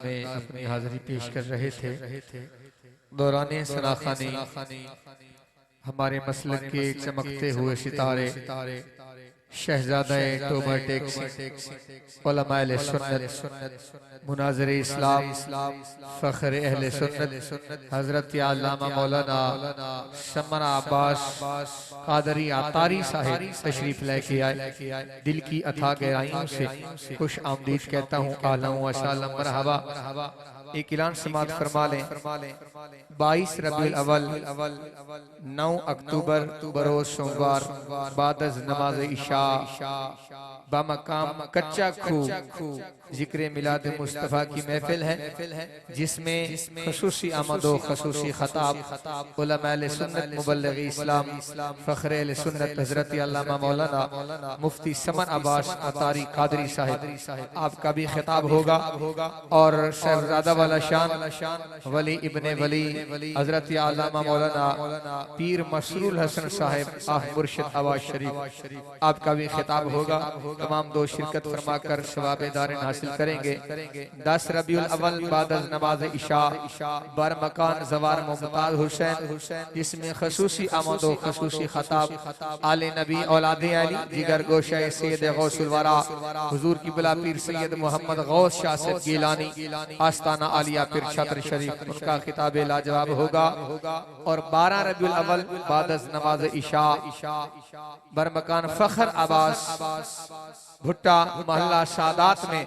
में अपनी हाजिरी पेश कर रहे थे। दौरान सनाखानी हमारे मसलक के चमकते हुए सितारे शहजादा टोबर टेक्सी उलमाए सुन्नत मुनाज़िर इस्लाम फ़ख्र अहले सुन्नत हज़रत अल्लामा मौलाना शम्मना अब्बास कादरी अतारी साहिब तशरीफ लेके आए। दिल की अथाह गहराइयों से खुश आमदीद कहता हूँ। आलम व सलाम मरहबा। एक ऐलान समात फरमा लें। 22 रबीउल अव्वल 9 अक्टूबर बरोज सोमवार बाद नमाज इशा बामकाम कच्चा खू जिक्र मिलाद मुस्तफ़ा की महफिल है, जिसमें खसूसी आमदो खसूसी खताब उलमाए सुन्नत मुबल्लिग इस्लाम फ़ख्र अहले सुन्नत हज़रत अल्लामा मौलाना मुफ्ती समन अब्बास अतारी कादरी साहिब आपका भी खिताब होगा। और शहजादा वाला शान वली इब्ने वली हज़रत अल्लामा मौलाना पीर मसरूल हसन साहिब आह मुर्शिद आवाज शरीफ आपका भी खिताब होगा। तमाम दो शिरकत फरमाकर सवाब दारिन हासिल करेंगे। 10 रबीउल अव्वल बाद नमाज इशा बर मकान जवार मुमताज हुसैन, जिसमें खसूसी आमदो खसूसी खताब आले नबी औलादे अली जिगर गोशा सैयद गौसुल वरा हुजूर की बिला पीर सैयद मोहम्मद गौस शाह साहब गिलानी आस्ताना आलिया पीर छत्र शरीफ उनका खिताब लाजवाब होगा। और 12 रबीउल अव्वल बाद नमाज इशा बर मकान फ़ख्र अब्बास भुट्टा मोहल्ला सादात में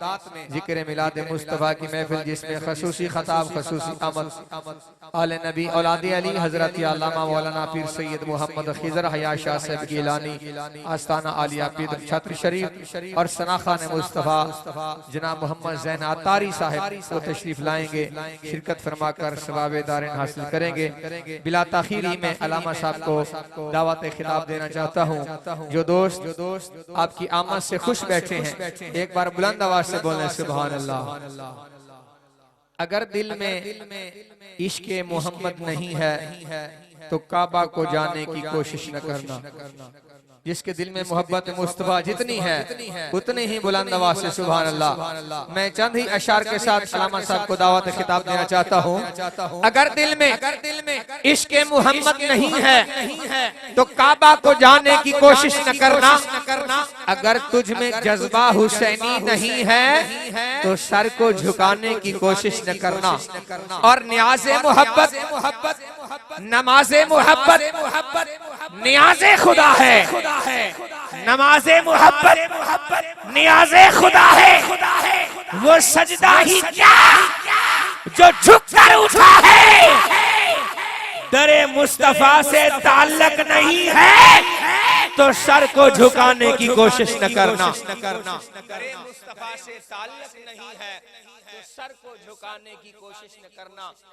जिक्र मिलाद मुस्तफ़ा की महफिल, जिसमें खसूसी खताब खसूसी आमद आले नबी औलादे अली हज़रत अल्लामा मौलाना पीर सैयद मोहम्मद खिज़र हया शाह साहब गिलानी आस्ताना आलिया पीर छत्र शरीफ और सनाखान मुस्तफ़ा जनाब मोहम्मद ज़ैन अतारी साहब को तशरीफ लाएंगे। शिरकत फरमाकर सवाब दारिन हासिल करेंगे। बिला ताखीरी में अल्लामा साहब को दावत खिताब देना चाहता हूँ। जो दोस्त आपकी आमद से खुश बैठे हैं, एक बार बुलंद आवाज से बोलें सुभान अल्लाह। अगर दिल में इश्क़ मोहम्मद नहीं है तो काबा को जाने की कोशिश न करना। जिसके दिल में मोहब्बत मुस्तफ़ा जितनी है उतनी ही बुलंद आवाज से सुभान अल्लाह। मैं चंद ही अशार के साथ अल्लामा साहब को दावत खिताब देना चाहता हूँ। अगर दिल में इश्क़ मोहम्मद नहीं है तो काबा को जाने की कोशिश न करना। अगर तुझ में जज्बा हुसैनी नहीं है तो सर को झुकाने की कोशिश न करना। और न्याज़े मोहब्बत नमाज़े मोहब्बत नियाज़े खुदा है। नमाज़े मोहब्बत नियाज़े खुदा है। वो सजदा ही क्या जो झुक कर उठा है। दरे मुस्तफ़ा से ताल्लुक नहीं है तो सर को झुकाने की कोशिश न करना। दरे मुस्तफ़ा से ताल्लुक नहीं है तो सर को झुकाने की कोशिश न करना।